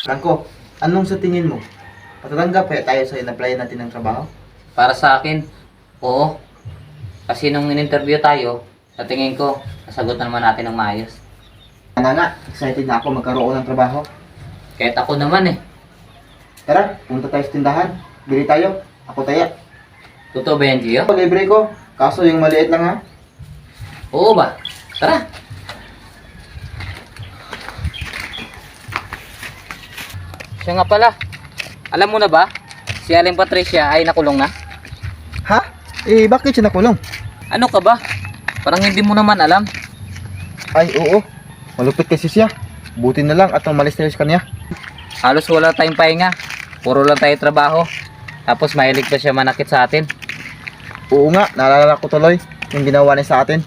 Franco, anong sa tingin mo? Patatanggap kaya tayo sa in-applyan natin ng trabaho? Para sa akin, oo. Kasi nung in-interview tayo, sa tingin ko, nasagot na naman natin ng maayos. Ano nga, excited na ako magkaroon ng trabaho. Kahit ako naman eh. Tara, punta tayo sa tindahan. Bili tayo. Ako taya. Totoo ba yan, Gio? Libre ko. Kaso yung maliit lang ha. Oo ba? Tara! Siya nga pala. Alam mo na ba? Si Aling Patricia ay nakulong na? Ha? Eh, bakit siya nakulong? Ano ka ba? Parang hindi mo naman alam. Ay, oo. Malupit kasi siya. Buti na lang at umalis tayo sa kanya. Halos wala tayong pahinga. Puro lang tayo trabaho. Tapos mahilig pa siya manakit sa atin. Oo nga, naalala ko tuloy yung ginawa niya sa atin.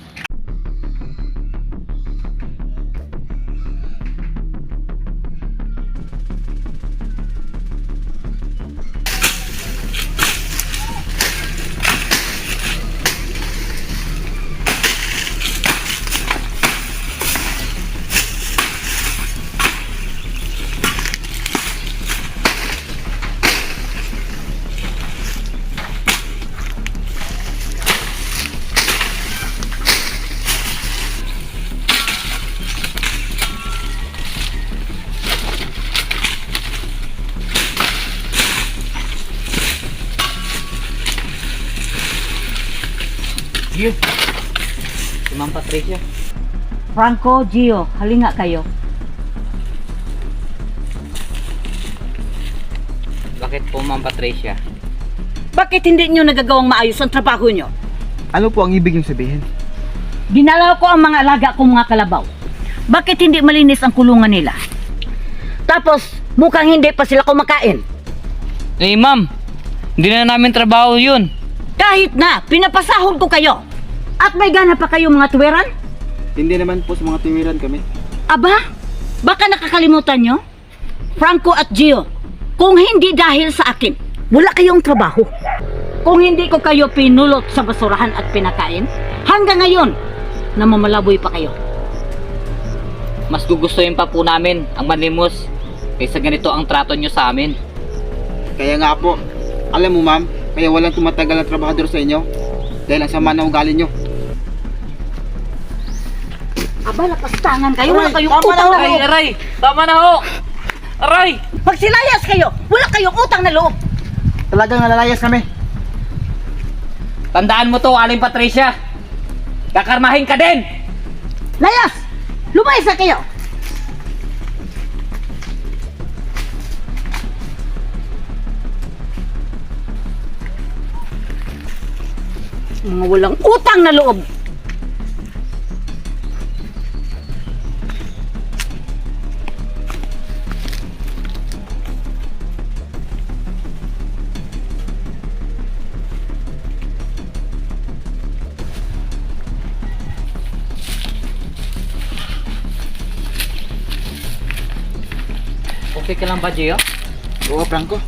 Gio! Si Ma'am Patricia. Franco, Gio, halinga kayo. Bakit po Ma'am Patricia? Bakit hindi nyo nagagawang maayos ang trabaho nyo? Ano po ang ibig niyong sabihin? Ginalaw ko ang mga alaga kong mga kalabaw. Bakit hindi malinis ang kulungan nila? Tapos, mukhang hindi pa sila kumakain. Eh ma'am, hindi na namin trabaho yun. Kahit na, pinapasahod ko kayo. At may gana pa kayo mga tuweran? Hindi naman po sa mga timiran kami. Aba, baka nakakalimutan nyo? Franco at Gio, kung hindi dahil sa akin, wala kayong trabaho. Kung hindi ko kayo pinulot sa basurahan at pinakain, hanggang ngayon, namamalaboy pa kayo. Mas gugustuhin pa po namin ang manlimos kaysa ganito ang trato nyo sa amin. Kaya nga po, alam mo ma'am, kaya walang tumatagal na trabahador sa inyo. Dahil ang sama na ugali nyo. Aba, lapastangan kayo, wala kayong tama utang na, na loob. Aray! Tama na ho! Aray! Magsilayas kayo, wala kayong utang na loob. Talagang nalalayas kami. Tandaan mo to, Aling Patricia! Kakarmahin ka din! Layas! Lumayas na kayo! Mga walang utang na loob. Okay ka lang ba, Gio? Oo, Franco.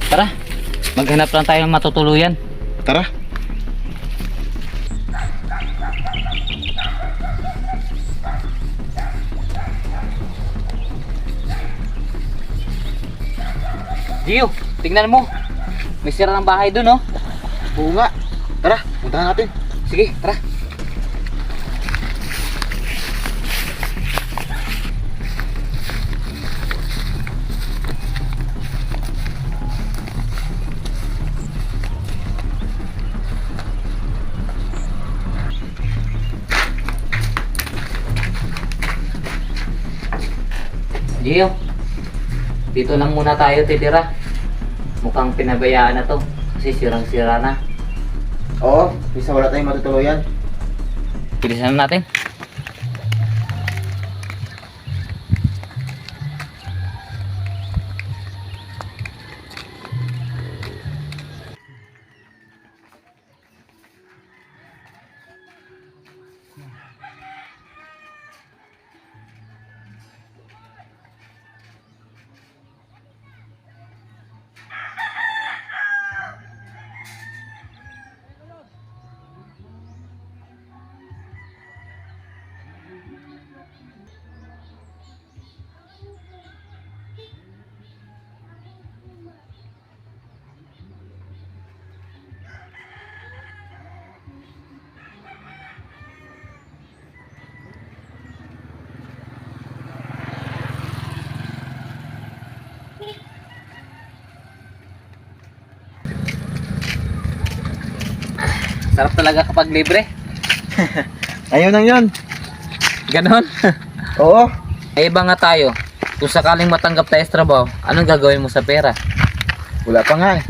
Tara, maghanap lang tayo ng matutuluyan. Tara. Gio, tingnan mo. May sira ng bahay dun, oh. Oo nga. Tara, puntahan natin. Sige, tara. Gio, dito lang muna tayo titira. Mukhang pinabayaan na to kasi sirang-sira na. Oo, bisa wala tayong matutuluyan. Bilisan na natin. Sarap talaga kapag libre. Ayun lang yun. Ganon. Oo. Ay iba nga tayo. Kung sakaling matanggap tayo sa trabaho, anong gagawin mo sa pera? Wala pa nga eh.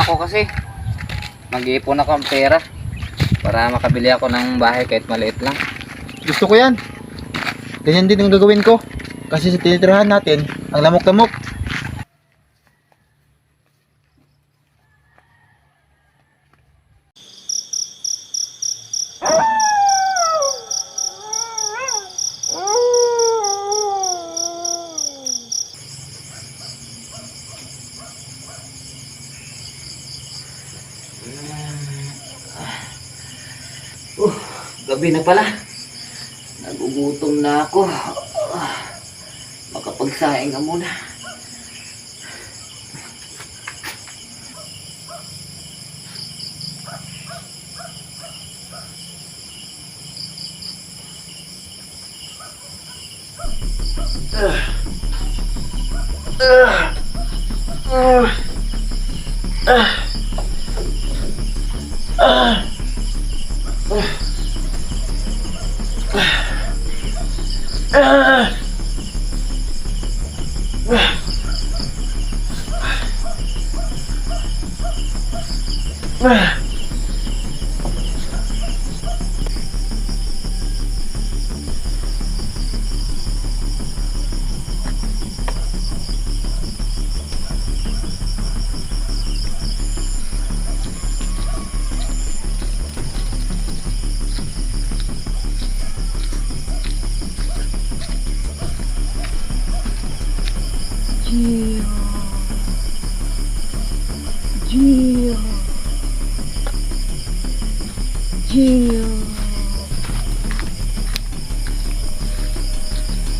Ako kasi mag-iipon ako ng pera para makabili ako ng bahay kahit maliit lang. Gusto ko yan. Ganyan din ang gagawin ko. Kasi sa tinitirahan natin, ang lamok-lamok. Gabi na pala. Nagugutom na ako. Makapagsaing ka muna.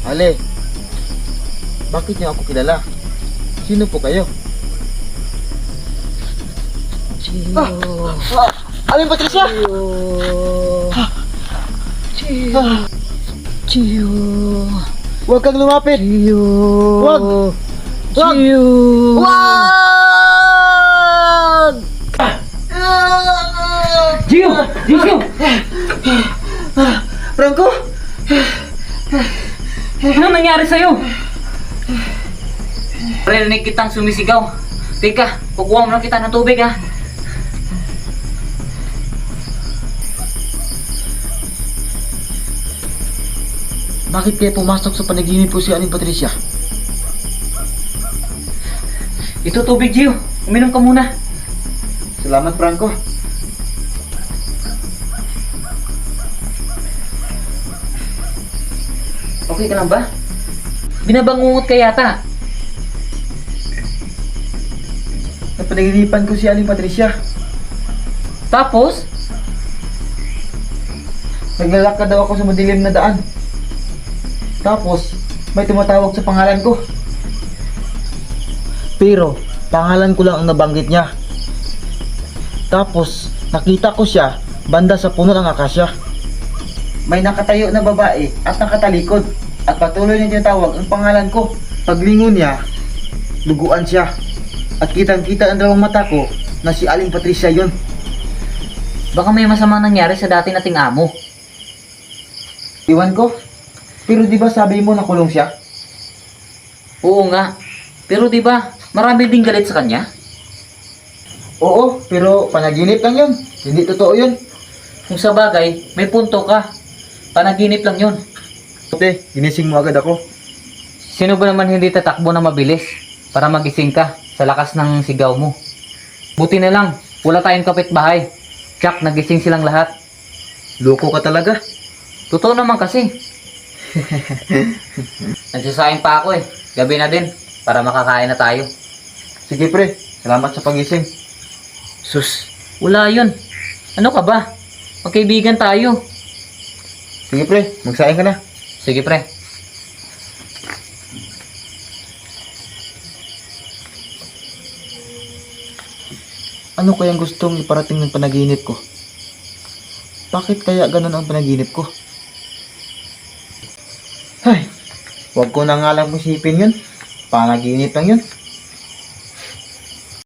Ale, bakit niyo ako kilala? Sino po kayo? Aling Patricia! Gio. Huwag kang lumapit! Gio. Wag! Wag! Gio. Wag! Gio! Gio! Franco? Ano nangyari sa'yo? Narinig kitang sumisigaw. Teka, kukuha mo na kita ng tubig ha. Bakit kayo pumasok sa panaginip po si Aling Patricia? Ito tubig, Gio. Uminom ka muna. Salamat, Franco. Okay ka lang ba? Binabangungot ka yata. Napanaginipan ko si Aling Patricia. Tapos, Naglalakad daw ako sa madilim na daan. Tapos, may tumatawag sa pangalan ko. Pero, pangalan ko lang ang nabanggit niya. Tapos, nakita ko siya banda sa puno ng akasya. May nakatayo na babae at nakatalikod at patuloy niya tinatawag ang pangalan ko. Paglingon niya, duguan siya. At kitang-kita ang dalawang mata ko na si Aling Patricia yon. baka may masamang nangyari sa dati nating amo. Iwan ko. Pero di ba sabi mo nakulong siya? Oo nga. Pero di ba marami ding galit sa kanya? Oo, pero panaginip lang yun. Hindi totoo yun. Kung sa bagay, may punto ka. Panaginip lang yun. Ate, ginising mo agad ako. Sino ba naman hindi tatakbo na mabilis para magising ka sa lakas ng sigaw mo? Buti na lang, wala tayong kapitbahay. Tsak, nagising silang lahat. Loko ka talaga. Totoo naman kasi. Nagsasayang pa ako eh. Gabi na din para makakain na tayo. Sige pre, salamat sa pagising. Sus, wala yun. Ano ka ba? Magkaibigan tayo. Sige pre, magsaing ka na. Sige pre. Ano kayang gustong iparating ng panaginip ko? Bakit kaya ganun ang panaginip ko? Ay, huwag ko na nga lang isipin yun. Panaginip lang yun.